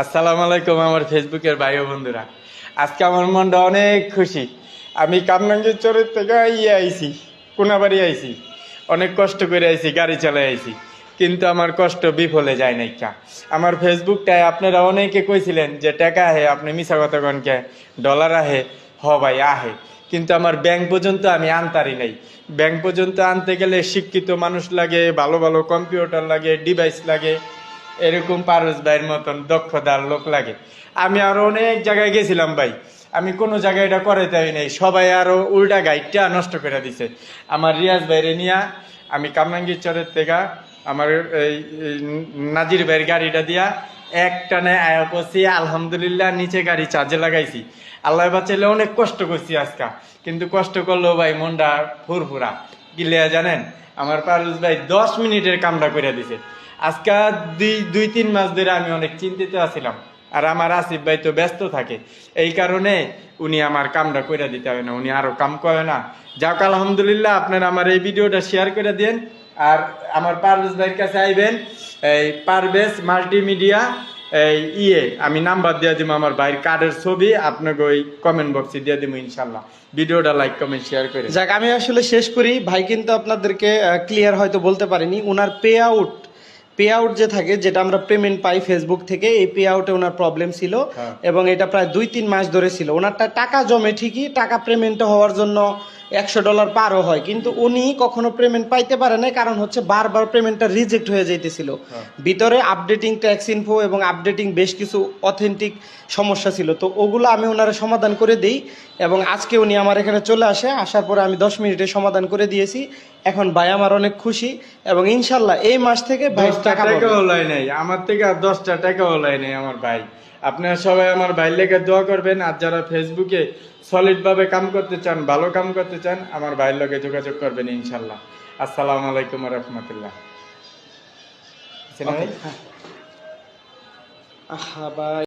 আসসালামু আলাইকুম আমার ফেসবুকের ভাই ও বন্ধুরা। আজকে আমার মনটা অনেক খুশি। আমি কামরাঙ্গীর চরের থেকে আইছি, কোনাবাড়ি আইছি, অনেক কষ্ট করে আইছি, গাড়ি চালাই আইছি, কিন্তু আমার কষ্ট বিফলে যায় নাই। আমার ফেসবুকটায় আপনারা অনেকে কইছিলেন যে টাকা আহে, আপনি মিছা কথা কনকে, ডলার আহে। হ ভাই আহে, কিন্তু আমার ব্যাংক পর্যন্ত আমি আনতারি নাই। ব্যাংক পর্যন্ত আনতে গেলে শিক্ষিত মানুষ লাগে, ভালো ভালো কম্পিউটার লাগে, ডিভাইস লাগে, এরকম পারস ভাইয়ের মতন দক্ষতার লোক লাগে। আমি আরো অনেক জায়গায় গেছিলাম ভাই, আমি কোনো জায়গায় এটা করে তাই নাই, সবাই আরো উল্টা গাইডটা নষ্ট করে দিছে। আমার রিয়াজ ভাইরে নিয়া আমি কামরাঙ্গীর চরের থেকে আমার এই নাজির ভাইয়ের গাড়িটা দিয়া একটানে আয়া পড়ছি, আলহামদুলিল্লাহ নিচে গাড়ি চার্জে লাগাইছি। আল্লাহ বাঁচাইলে অনেক কষ্ট করছি আজকা, কিন্তু কষ্ট করলেও ভাই মনটা ফুরফুরা। গিলিয়া জানেন, আমার পারুস ভাই 10 মিনিটের কামটা করে দিছে। আজকে দুই তিন মাস ধরে আমি অনেক চিন্তিত আছিলাম, আর আমার আসিফ ভাই তো ব্যস্ত থাকে, এই কারণে উনি আমার কামটা করে দিতে হয় না, উনি আরো কাম করে না। যাক আলহামদুলিল্লাহ, আপনারা আমার এই ভিডিওটা শেয়ার করে দেন। আর আমার পারভেজ ভাইয়ের কাছে আইবেন, এই পারভেজ মাল্টিমিডিয়া আমি নাম্বার দিয়ে দিব, আমার ভাইয়ের কার্ডের ছবি আপনাকে ওই কমেন্ট বক্সে দিয়ে দিব ইনশাল্লাহ। ভিডিওটা লাইক কমেন্ট শেয়ার করে যাক, আমি আসলে শেষ করি। ভাই কিন্তু আপনাদেরকে ক্লিয়ার হয়তো বলতে পারিনি, ওনার পে আউট যে থাকে, যেটা আমরা পেমেন্ট পাই ফেসবুক থেকে, এই পে আউটে ওনার প্রবলেম ছিল। এবং এটা প্রায় 2-3 মাস ধরে ছিল। ওনারটা টাকা জমে ঠিকই, টাকা পেমেন্ট হওয়ার জন্য $100 পারও হয়, কিন্তু উনি কখনো পেমেন্ট পাইতে পারে না। কারণ হচ্ছে বারবার পেমেন্টটা রিজেক্ট হয়ে যাইতেছিল। ভিতরে আপডেটিং ট্যাক্স ইনফো এবং আপডেটিং বেশ কিছু অথেন্টিক সমস্যা ছিল, তো ওগুলো আমি ওনারা সমাধান করে দিই। এবং আজকে উনি আমার এখানে চলে আসার পরে আমি 10 মিনিটে সমাধান করে দিয়েছি। এখন ভাই আমার অনেক খুশি, এবং ইনশাল্লাহ এই মাস থেকে ভাই টাকা হলাই নাই আমার থেকে, আর 10টা টাকা হলাই নাই আমার ভাই। আপনারা সবাই আমার ভাইয়ের লেগে দোয়া করবেন, আর যারা ফেসবুকে সলিড ভাবে কাম করতে চান, ভালো কাম করতে চান, আমার ভাইয়ের লগে যোগাযোগ করবেন ইনশাল্লাহ। আসসালামু আলাইকুম ওয়া রাহমাতুল্লাহ। ভাই।